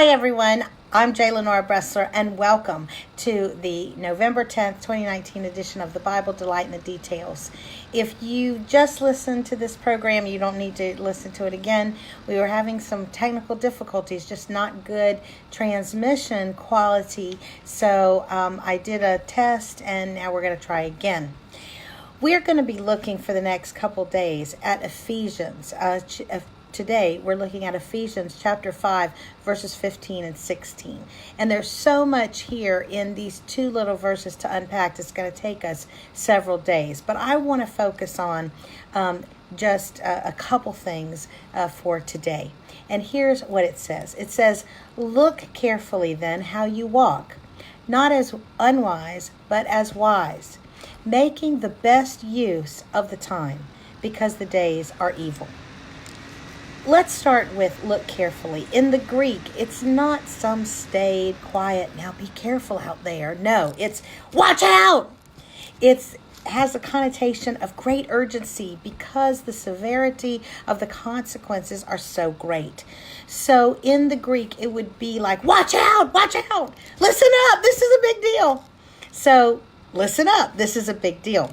everyone. I'm J. Lenora Bressler, and welcome to the November 10th, 2019 edition of the Bible Delight in the Details. If you just listened to this program, you don't need to listen to it again. We were having some technical difficulties, just not good transmission quality. So I did a test, and now we're going to try again. We're going to be looking for the next couple days at Ephesians. Today, we're looking at Ephesians chapter 5, verses 15 and 16. And there's so much here in these two little verses to unpack. It's going to take us several days. But I want to focus on just a couple things for today. And here's what it says. It says, "Look carefully then how you walk, not as unwise, but as wise, making the best use of the time, because the days are evil." Let's start with look carefully. In the Greek, it's not some staid, quiet, now be careful out there. No, it's watch out. It has a connotation of great urgency because the severity of the consequences are so great. So in the Greek, it would be like, watch out, listen up, this is a big deal. So listen up, this is a big deal.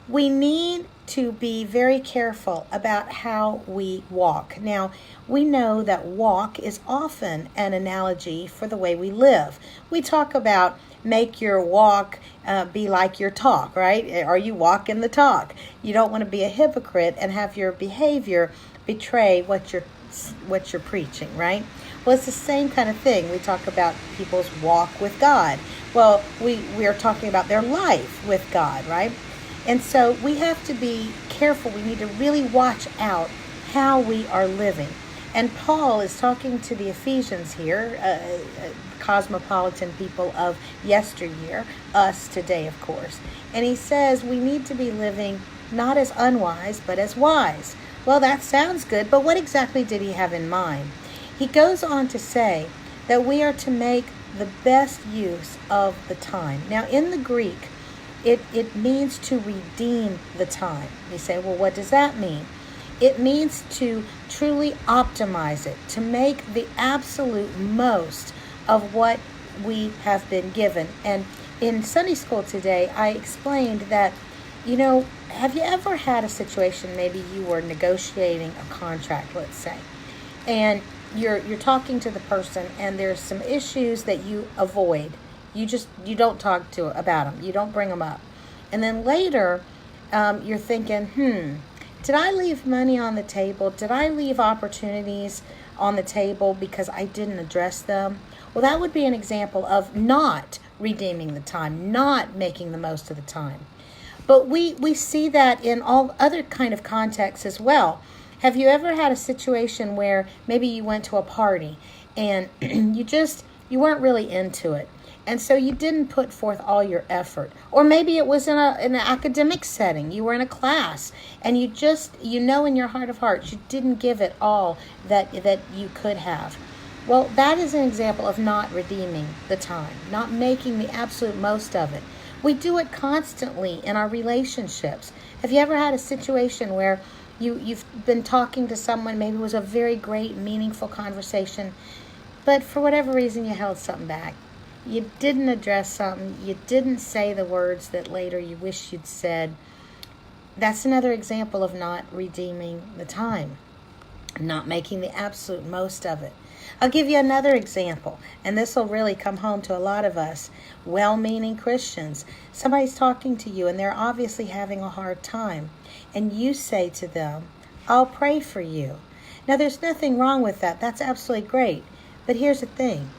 We need to be very careful about how we walk. Now, we know that walk is often an analogy for the way we live. We talk about make your walk be like your talk, right? Are you walking the talk? You don't want to be a hypocrite and have your behavior betray what you're preaching, right? Well, it's the same kind of thing. We talk about people's walk with God. Well, we are talking about their life with God, right? And so we have to be careful. We need to really watch out how we are living. And Paul is talking to the Ephesians here, cosmopolitan people of yesteryear, us today, of course. And he says we need to be living not as unwise, but as wise. Well, that sounds good, but what exactly did he have in mind? He goes on to say that we are to make the best use of the time. Now, in the Greek, it means to redeem the time. You say, well, what does that mean? It means to truly optimize it, to make the absolute most of what we have been given. And in Sunday school today, I explained that, have you ever had a situation, maybe you were negotiating a contract, let's say, and you're talking to the person and there's some issues that you avoid. You don't talk about them. You don't bring them up. And then later, you're thinking, did I leave money on the table? Did I leave opportunities on the table because I didn't address them? Well, that would be an example of not redeeming the time, not making the most of the time. But we see that in all other kind of contexts as well. Have you ever had a situation where maybe you went to a party and you weren't really into it? And so you didn't put forth all your effort. Or maybe it was in an academic setting. You were in a class and you in your heart of hearts, you didn't give it all that you could have. Well, that is an example of not redeeming the time, not making the absolute most of it. We do it constantly in our relationships. Have you ever had a situation where you've been talking to someone, maybe it was a very great, meaningful conversation, but for whatever reason you held something back? You didn't address something. You didn't say the words that later you wish you'd said. That's another example of not redeeming the time, not making the absolute most of it. I'll give you another example, and this will really come home to a lot of us, well-meaning Christians. Somebody's talking to you, and they're obviously having a hard time, and you say to them, "I'll pray for you." Now, there's nothing wrong with that. That's absolutely great. But here's the thing.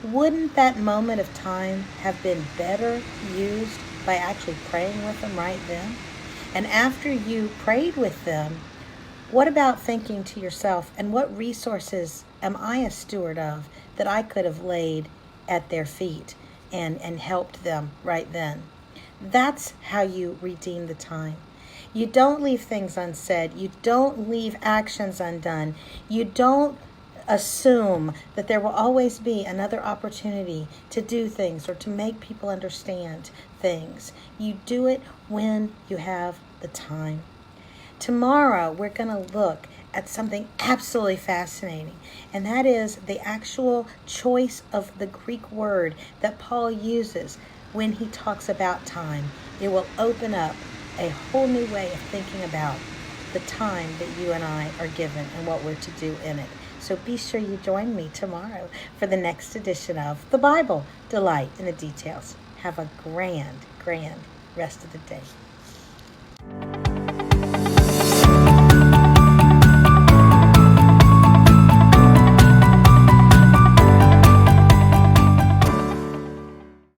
Wouldn't that moment of time have been better used by actually praying with them right then? And after you prayed with them, what about thinking to yourself, and what resources am I a steward of that I could have laid at their feet and helped them right then? That's how you redeem the time. You don't leave things unsaid. You don't leave actions undone. You don't assume that there will always be another opportunity to do things or to make people understand things. You do it when you have the time. Tomorrow, we're going to look at something absolutely fascinating, and that is the actual choice of the Greek word that Paul uses when he talks about time. It will open up a whole new way of thinking about the time that you and I are given and what we're to do in it. So be sure you join me tomorrow for the next edition of The Bible, Delight in the Details. Have a grand rest of the day.